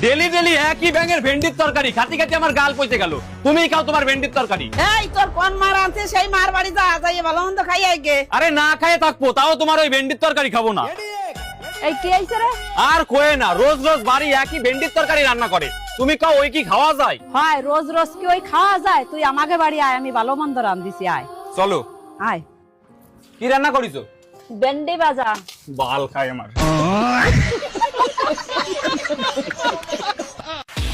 Daily daily একই ব্যাঙের ভেন্ডির তরকারি খাতি খাতি আমার গাল পচে গেল। তুমিই খাও তোমার ভেন্ডির তরকারি। এই তোর কোন মার আনছে সেই মার বাড়ি যা যাই ভালো মন্দ খাই আইগে। আরে না খায়ে থাকবো তাও তোমার ওই ভেন্ডির তরকারি খাবো না। এই কি আইছে রে? আর কোয়ে না, রোজ রোজ বাড়ি একই ভেন্ডির তরকারি রান্না করে। তুমি খাও, ওই কি খাওয়া যায়? হয় রোজ রোজ কি ওই খাওয়া যায়? তুই আমাকে বাড়ি আয়, আমি ভালো মন্দ রান্ধিছি, আয় চলো। আয়। কি রান্না করিছো? ভেন্ডি ভাজা। বাল খায় আমার।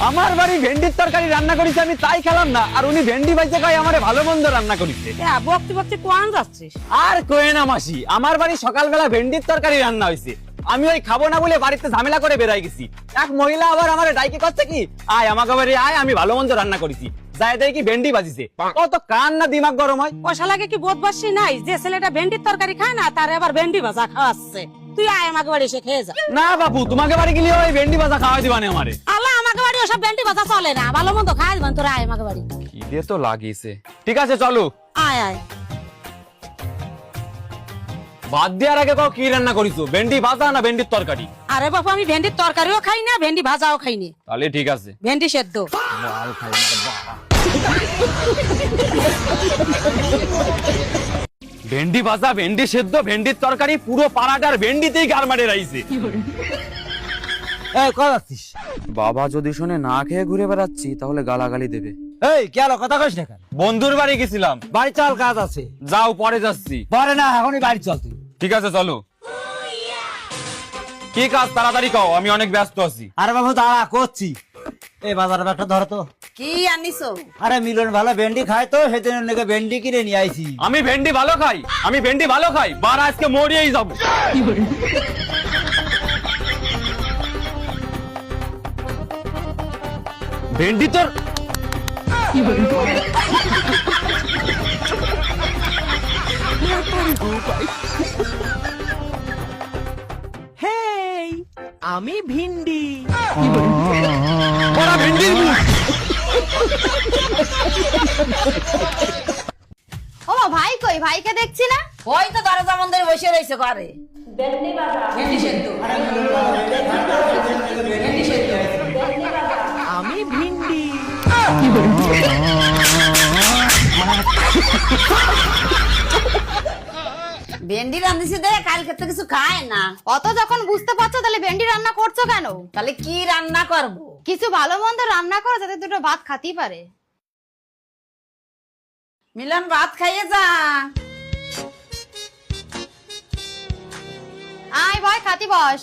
আমার বাড়ি ভেন্ডির তরকারি রান্না করেছে, আমি তাই খেলাম না, আর উনি ভেন্ডি ভাইজে খাই আমারে ভালো মন্দ রান্না করেছে। বকতে বকতে কোয়ান যাচ্ছিস? আর কোয়ে না মাসি, আমার বাড়ি সকালবেলা ভেন্ডির তরকারি রান্না হয়েছে, আমি ওই খাবো না বলে বাড়িতে ঝামেলা করে বেরাই গেছি। এক মহিলা আবার আমার ডাইকে করছে কি, আয় আমাকে বাড়ি আয়, আমি ভালো মন্দ রান্না করেছি। যাই দেয় কি ভেন্ডি বাজিছে, কত কান না দিমাগ গরম হয়। পয়সা লাগে কি বোধবাসী নাই যে ছেলেটা ভেন্ডির তরকারি খায় না, তার আবার ভেন্ডি ভাজা খাওয়াচ্ছে। তুই আয় আমাকে বাড়ি এসে খেয়ে যা। না বাবু, তোমাকে বাড়ি গেলে ওই ভেন্ডি ভাজা খাওয়াই দিবানে আমারে। আল্লাহ, আমাকে বাড়ি ওসব ভেন্ডি ভাজা চলে না, ভালো মন্দ খাই দিবেন। তোরা আয় আমাকে বাড়ি। খিদে তো লাগিয়েছে। ঠিক আছে চলো। আয় আয়। ভাত দেওয়ার আগে কও কি রান্না করিছো, ভেন্ডি ভাজা না ভেন্ডির তরকারি? আরে বাবু, আমি ভেন্ডির তরকারিও খাই না, ভেন্ডি ভাজাও খাই না। তাহলে ঠিক আছে। ভেন্ডি সেদ্ধ। বাল খাই না বাবা। ভেন্ডি ভাজা, ভেন্ডি সেদ্ধ, ভেন্ডির তরকারি, পুরো পাড়াটার ভেন্ডিতেই গার মারে রাইছে। এই কই যাচ্ছিস? বাবা যদি শুনে না খেয়ে ঘুরে বেড়াচ্ছি তাহলে গালাগালি দেবে। এই কি হলো, কথা কইস না কেন? বন্ধুর বাড়ি গেছিলাম। বাড়ি চল, কাজ আছে। যাও, পরে যাচ্ছি। পরে না, এখনই বাড়ি চল তুই। ঠিক আছে চলো। কি কাজ তাড়াতাড়ি কও, আমি অনেক ব্যস্ত আছি। আরে বাবু দাঁড়া, করছি। এই বাজারে একটা ধরো তো। কি আনিছো? আরে মিলন ভালো ভেন্ডি খায় তো, সেদিন নাকি ভেন্ডি কিনে নিয়ে আইছি। আমি ভেন্ডি ভালো খাই, আমি ভেন্ডি ভালো খাই, বারা আজকে মরিয়েই যাবো। ভেন্ডি তোর হেই, আমি ভিন্ডি। বড়া ভেন্ডির মুখ। ও ভাই কই? ভাইকে দেখছি না। ওই তো দরজা মন্দিরে বসে রয়েছে ঘরে। ভেন্ডি সেদ্ধ। আমি ভিন্ডি। ভেন্ডি রান্ধিছি দে, কালকে তো কিছু খায় না। অত যখন বুঝতে পারছো তাহলে ভেন্ডি রান্না করছো কেন? তাহলে কি রান্না করব? কিছু ভালো মন্দ রান্না করো যাতে দুটো ভাত খাতেই পারে। মিলন, ভাত খাইয়ে যা। আয় ভয়, খাতি বস।